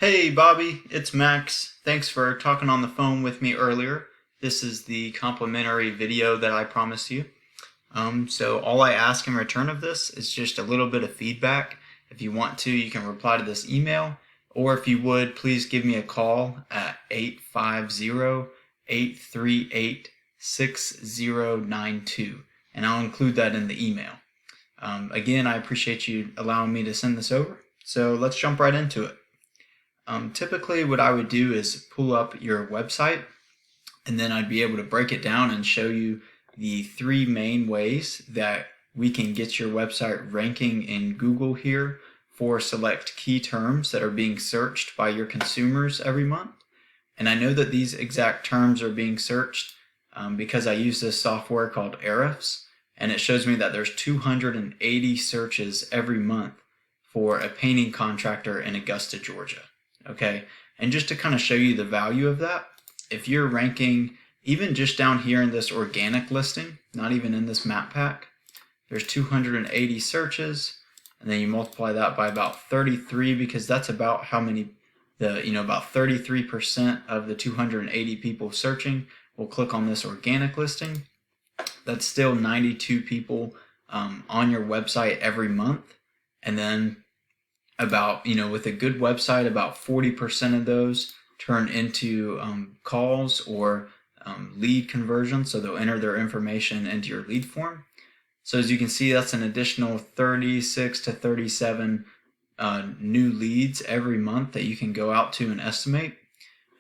Hey Bobby, it's Max. Thanks for talking on the phone with me earlier. This is the complimentary video that I promised you. So all I ask in return of this is just a little bit of feedback. If you want to, you can reply to this email, or if you would, please give me a call at 850-838-6092, and I'll include that in the email. Again, I appreciate you allowing me to send this over. So let's jump right into it. Typically what I would do is pull up your website, and then I'd be able to break it down and show you the three main ways that we can get your website ranking in Google here for select key terms that are being searched by your consumers every month. And I know that these exact terms are being searched because I use this software called Ahrefs, and it shows me that there's 280 searches every month for a painting contractor in Augusta, Georgia. Okay, and just to kind of show you the value of that, if you're ranking even just down here in this organic listing, not even in this map pack, there's 280 searches, and then you multiply that by about 33 because that's about how many about 33% of the 280 people searching will click on this organic listing. That's still 92 people on your website every month, and then about, with a good website, about 40% of those turn into calls or lead conversion. So they'll enter their information into your lead form. So as you can see, that's an additional 36 to 37 new leads every month that you can go out to and estimate.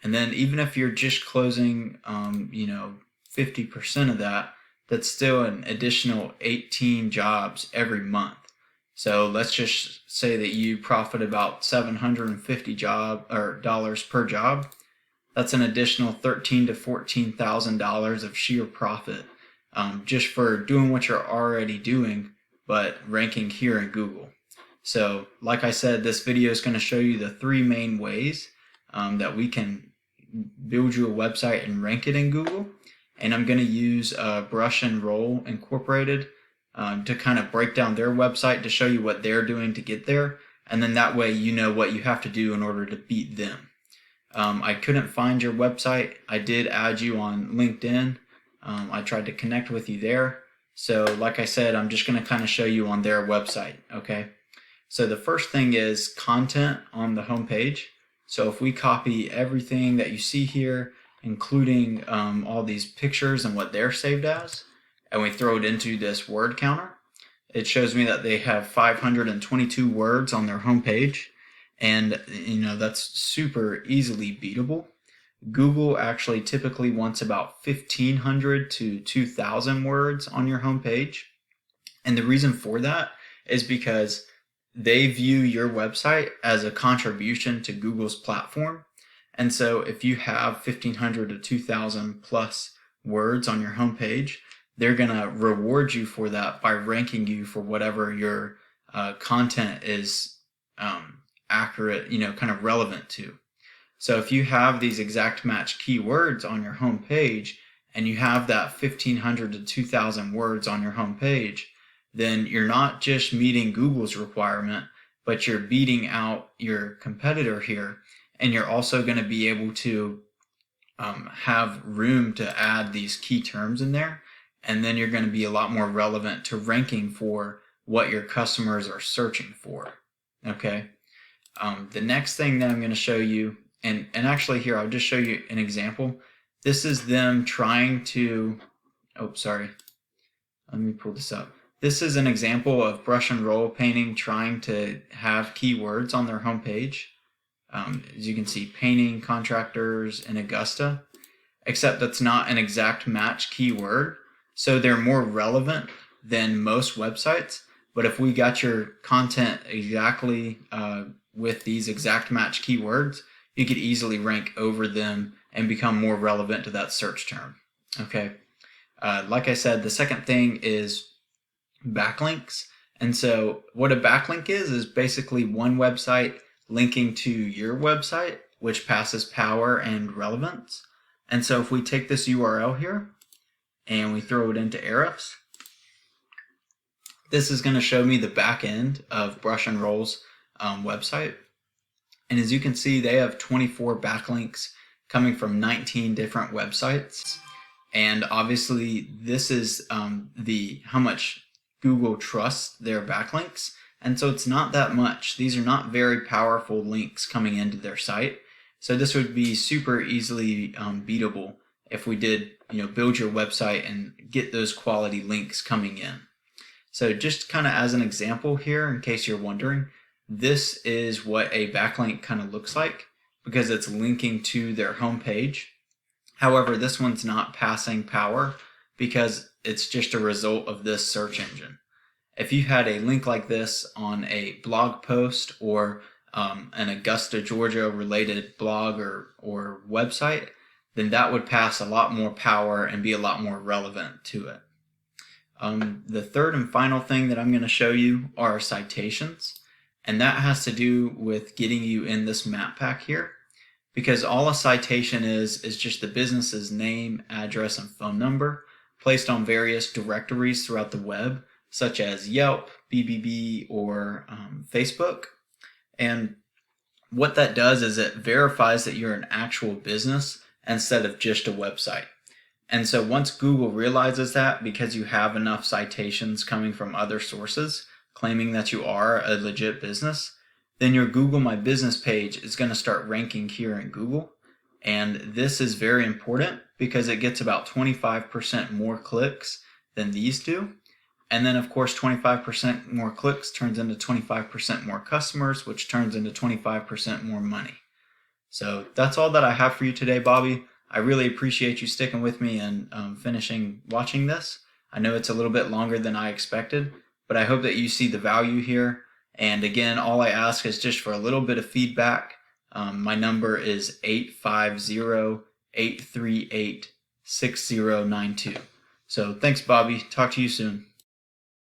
And then even if you're just closing, 50% of that, that's still an additional 18 jobs every month. So let's just say that you profit about $750 per job. That's an additional $13,000 to $14,000 of sheer profit just for doing what you're already doing, but ranking here in Google. So like I said, this video is going to show you the three main ways that we can build you a website and rank it in Google. And I'm going to use Brush and Roll Incorporated to kind of break down their website to show you what they're doing to get there, and then that way you know what you have to do in order to beat them. I couldn't find your website. I did add you on LinkedIn. I tried to connect with you there. So like I said, I'm just going to kind of show you on their website. Okay. So the first thing is content on the homepage. So if we copy everything that you see here, including all these pictures and what they're saved as, and we throw it into this word counter, it shows me that they have 522 words on their homepage, and that's super easily beatable. Google actually typically wants about 1,500 to 2,000 words on your homepage, and the reason for that is because they view your website as a contribution to Google's platform. And so if you have 1,500 to 2,000 plus words on your homepage, they're going to reward you for that by ranking you for whatever your content is accurate, kind of relevant to. So if you have these exact match keywords on your homepage and you have that 1,500 to 2,000 words on your homepage, then you're not just meeting Google's requirement, but you're beating out your competitor here. And you're also going to be able to have room to add these key terms in there. And then you're going to be a lot more relevant to ranking for what your customers are searching for. Okay. The next thing that I'm going to show you, and actually here, I'll just show you an example. This is them trying to, let me pull this up. This is an example of Brush and Roll Painting trying to have keywords on their homepage. As you can see, painting contractors in Augusta, except that's not an exact match keyword. So they're more relevant than most websites. But if we got your content exactly with these exact match keywords, you could easily rank over them and become more relevant to that search term. Okay. Like I said, the second thing is backlinks. And so what a backlink is basically one website linking to your website, which passes power and relevance. And so if we take this URL here and we throw it into Ahrefs, this is going to show me the back end of Brush and Roll's website. And as you can see, they have 24 backlinks coming from 19 different websites. And obviously this is how much Google trusts their backlinks. And so it's not that much. These are not very powerful links coming into their site. So this would be super easily beatable if we did, build your website and get those quality links coming in. So just kind of as an example here, in case you're wondering, this is what a backlink kind of looks like because it's linking to their homepage. However, this one's not passing power because it's just a result of this search engine. If you had a link like this on a blog post or an Augusta, Georgia related blog or website, then that would pass a lot more power and be a lot more relevant to it. The third and final thing that I'm going to show you are citations. And that has to do with getting you in this map pack here, because all a citation is just the business's name, address, and phone number placed on various directories throughout the web, such as Yelp, BBB, or Facebook. And what that does is it verifies that you're an actual business instead of just a website. And so once Google realizes that, because you have enough citations coming from other sources claiming that you are a legit business, then your Google My Business page is going to start ranking here in Google. And this is very important because it gets about 25% more clicks than these do. And then of course 25% more clicks turns into 25% more customers, which turns into 25% more money. So that's all that I have for you today, Bobby. I really appreciate you sticking with me and finishing watching this. I know it's a little bit longer than I expected, but I hope that you see the value here. And again, all I ask is just for a little bit of feedback. My number is 850-838-6092. So thanks, Bobby. Talk to you soon.